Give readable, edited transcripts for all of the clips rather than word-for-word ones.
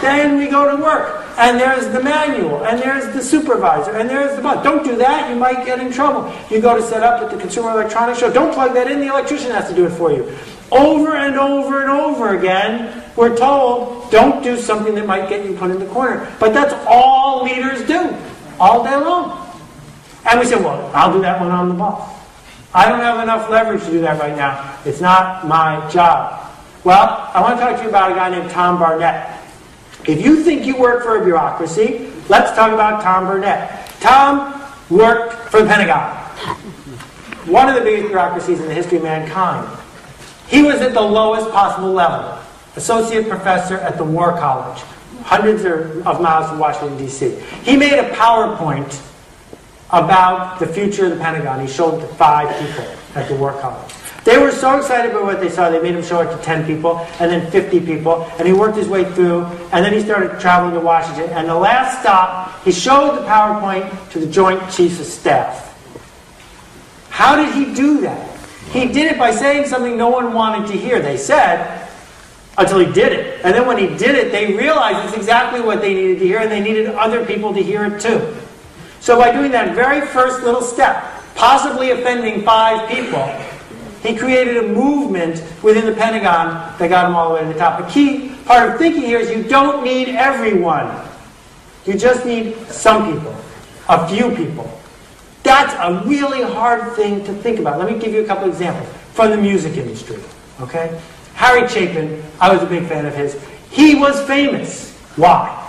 Then we go to work, and there's the manual, and there's the supervisor, and there's the boss. Don't do that, you might get in trouble. You go to set up at the Consumer Electronics Show, don't plug that in, the electrician has to do it for you. Over and over and over again, we're told, don't do something that might get you put in the corner. But that's all leaders do, all day long. And we say, well, I'll do that when I'm the boss. I don't have enough leverage to do that right now. It's not my job. Well, I want to talk to you about a guy named Tom Barnett. If you think you work for a bureaucracy, let's talk about Tom Barnett. Tom worked for the Pentagon, one of the biggest bureaucracies in the history of mankind. He was at the lowest possible level, associate professor at the War College, hundreds of miles from Washington, D.C. He made a PowerPoint about the future of the Pentagon. He showed it to 5 people at the War College. They were so excited by what they saw, they made him show it to 10 people, and then 50 people, and he worked his way through, and then he started traveling to Washington, and the last stop, he showed the PowerPoint to the Joint Chiefs of Staff. How did he do that? He did it by saying something no one wanted to hear, they said, until he did it. And then when he did it, they realized it's exactly what they needed to hear, and they needed other people to hear it too. So by doing that very first little step, possibly offending 5 people, he created a movement within the Pentagon that got him all the way to the top. The key part of thinking here is you don't need everyone. You just need some people, a few people. That's a really hard thing to think about. Let me give you a couple examples from the music industry. Okay? Harry Chapin, I was a big fan of his. He was famous. Why?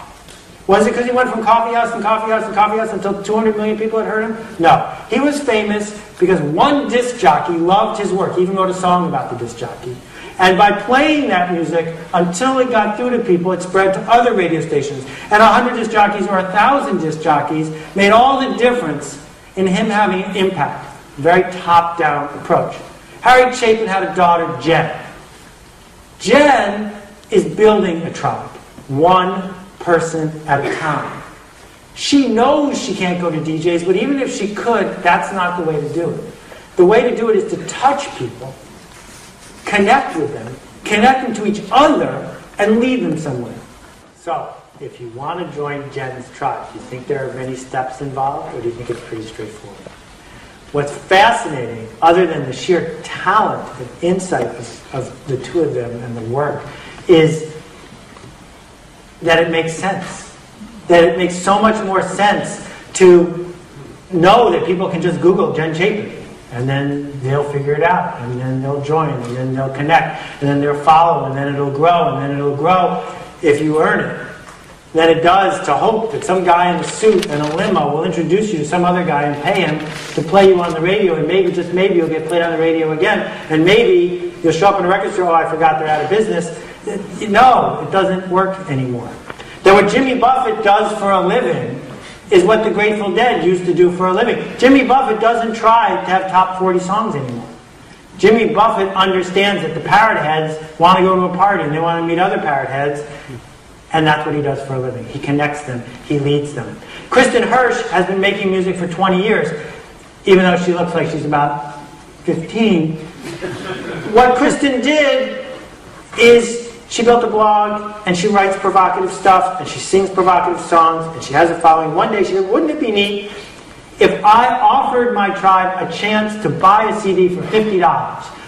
Was it because he went from coffee house and coffee house and coffee house until 200 million people had heard him? No. He was famous because one disc jockey loved his work. He even wrote a song about the disc jockey. And by playing that music, until it got through to people, it spread to other radio stations. And 100 disc jockeys or 1,000 disc jockeys made all the difference in him having an impact. Very top-down approach. Harry Chapin had a daughter, Jen. Jen is building a tribe. One person at a time. She knows she can't go to DJs, but even if she could, that's not the way to do it. The way to do it is to touch people, connect with them, connect them to each other, and lead them somewhere. So, if you want to join Jen's tribe, do you think there are many steps involved, or do you think it's pretty straightforward? What's fascinating, other than the sheer talent and insight of the two of them and the work, is that it makes sense. That it makes so much more sense to know that people can just Google Jen Chapin, and then they'll figure it out, and then they'll join, and then they'll connect, and then they'll follow, and then it'll grow, and then it'll grow if you earn it. Than it does to hope that some guy in a suit and a limo will introduce you to some other guy and pay him to play you on the radio, and maybe, just maybe, you'll get played on the radio again, and maybe you'll show up in a record store, oh, I forgot they're out of business. No, it doesn't work anymore. That what Jimmy Buffett does for a living is what the Grateful Dead used to do for a living. Jimmy Buffett doesn't try to have top 40 songs anymore. Jimmy Buffett understands that the parrot heads want to go to a party and they want to meet other parrot heads, and that's what he does for a living. He connects them. He leads them. Kristen Hirsch has been making music for 20 years, even though she looks like she's about 15. What Kristen did is she built a blog, and she writes provocative stuff, and she sings provocative songs, and she has a following. One day she said, wouldn't it be neat if I offered my tribe a chance to buy a CD for $50?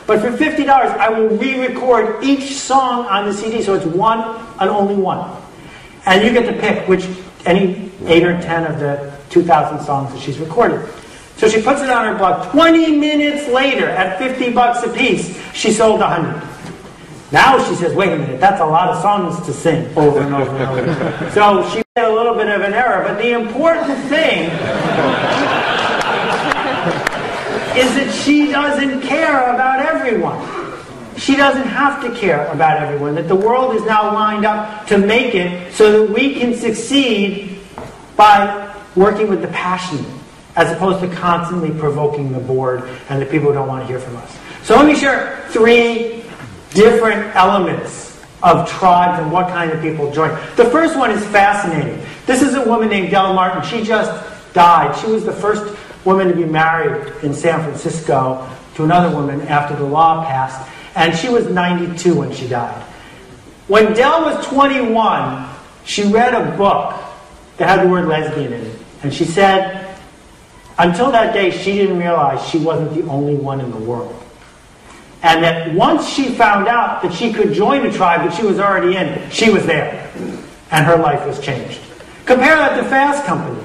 But for $50, I will re-record each song on the CD, so it's one and only one. And you get to pick which, any 8 or 10 of the 2,000 songs that she's recorded. So she puts it on her blog. 20 minutes later, at $50 a piece, she sold 100. Now she says, wait a minute, that's a lot of songs to sing over and over and over. So she made a little bit of an error, but the important thing is that she doesn't care about everyone. She doesn't have to care about everyone. That the world is now lined up to make it so that we can succeed by working with the passionate, as opposed to constantly provoking the bored and the people who don't want to hear from us. So let me share 3 different elements of tribes and what kind of people join. The first one is fascinating. This is a woman named Della Martin. She just died. She was the first woman to be married in San Francisco to another woman after the law passed. And she was 92 when she died. When Della was 21, she read a book that had the word lesbian in it. And she said, until that day, she didn't realize she wasn't the only one in the world. And that once she found out that she could join a tribe that she was already in, she was there. And her life was changed. Compare that to Fast Company.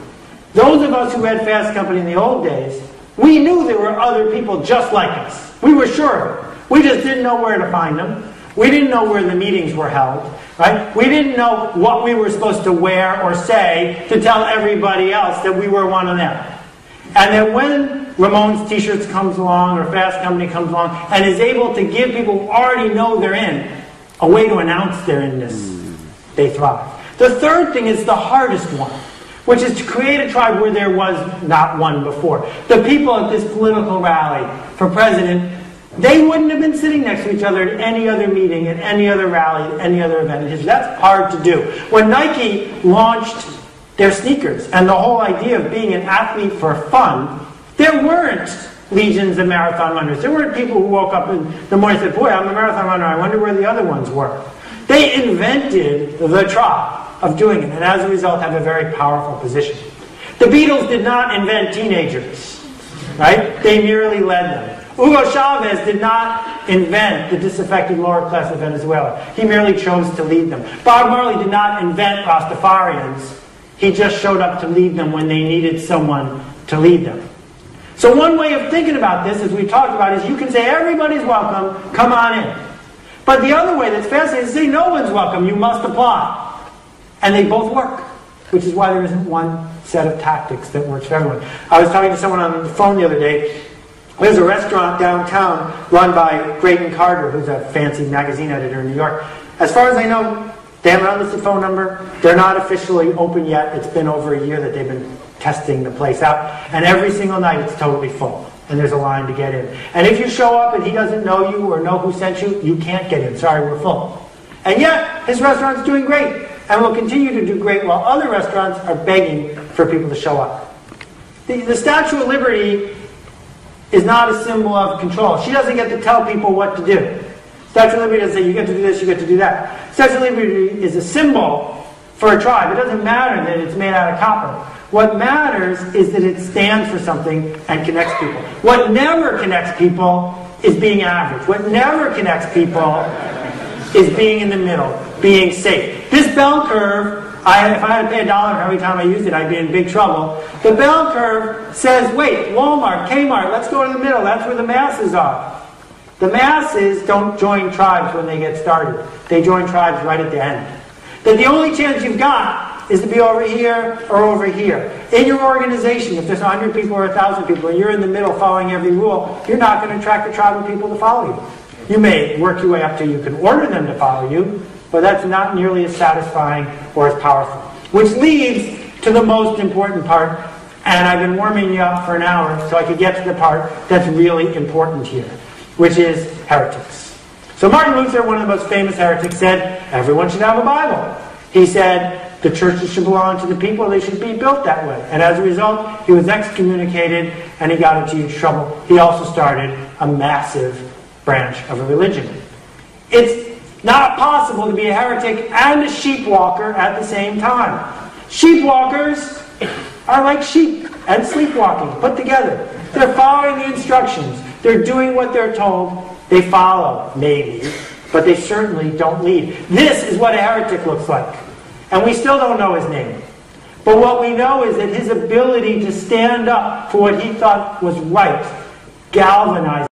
Those of us who read Fast Company in the old days, we knew there were other people just like us. We were sure of it. We just didn't know where to find them. We didn't know where the meetings were held. Right? We didn't know what we were supposed to wear or say to tell everybody else that we were one of them. And then when Ramones T-shirts comes along or Fast Company comes along and is able to give people who already know they're in a way to announce their inness, they thrive. The third thing is the hardest one, which is to create a tribe where there was not one before. The people at this political rally for president, they wouldn't have been sitting next to each other at any other meeting, at any other rally, at any other event in history. That's hard to do. When Nike launched their sneakers and the whole idea of being an athlete for fun, there weren't legions of marathon runners. There weren't people who woke up in the morning and said, boy, I'm a marathon runner, I wonder where the other ones were. They invented the tribe of doing it, and as a result have a very powerful position. The Beatles did not invent teenagers, right? They merely led them. Hugo Chavez did not invent the disaffected lower class of Venezuela. He merely chose to lead them. Bob Marley did not invent Rastafarians. He just showed up to lead them when they needed someone to lead them. So one way of thinking about this, as we talked about, is you can say everybody's welcome, come on in. But the other way that's fascinating is to say no one's welcome, you must apply. And they both work, which is why there isn't one set of tactics that works for everyone. I was talking to someone on the phone the other day. There's a restaurant downtown run by Graydon Carter, who's a fancy magazine editor in New York. As far as I know, they have an unlisted phone number. They're not officially open yet. It's been over a year that they've been testing the place out. And every single night it's totally full. And there's a line to get in. And if you show up and he doesn't know you or know who sent you, you can't get in. Sorry, we're full. And yet, his restaurant's doing great. And will continue to do great while other restaurants are begging for people to show up. The Statue of Liberty is not a symbol of control. She doesn't get to tell people what to do. Statue of Liberty doesn't say, you get to do this, you get to do that. Statue of Liberty is a symbol for a tribe. It doesn't matter that it's made out of copper. What matters is that it stands for something and connects people. What never connects people is being average. What never connects people is being in the middle, being safe. This bell curve, if I had to pay $1 for every time I used it, I'd be in big trouble. The bell curve says, wait, Walmart, Kmart, let's go to the middle. That's where the masses are. The masses don't join tribes when they get started. They join tribes right at the end. That the only chance you've got is to be over here or over here. In your organization, if there's 100 people or 1,000 people and you're in the middle following every rule, you're not going to attract a tribe of people to follow you. You may work your way up to you can order them to follow you, but that's not nearly as satisfying or as powerful. Which leads to the most important part, and I've been warming you up for an hour so I could get to the part that's really important here, which is heretics. So Martin Luther, one of the most famous heretics, said everyone should have a Bible. He said the churches should belong to the people, they should be built that way. And as a result, he was excommunicated and he got into huge trouble. He also started a massive branch of a religion. It's not possible to be a heretic and a sheepwalker at the same time. Sheepwalkers are like sheep and sleepwalking put together. They're following the instructions. They're doing what they're told. They follow, maybe, but they certainly don't lead. This is what a heretic looks like. And we still don't know his name. But what we know is that his ability to stand up for what he thought was right galvanized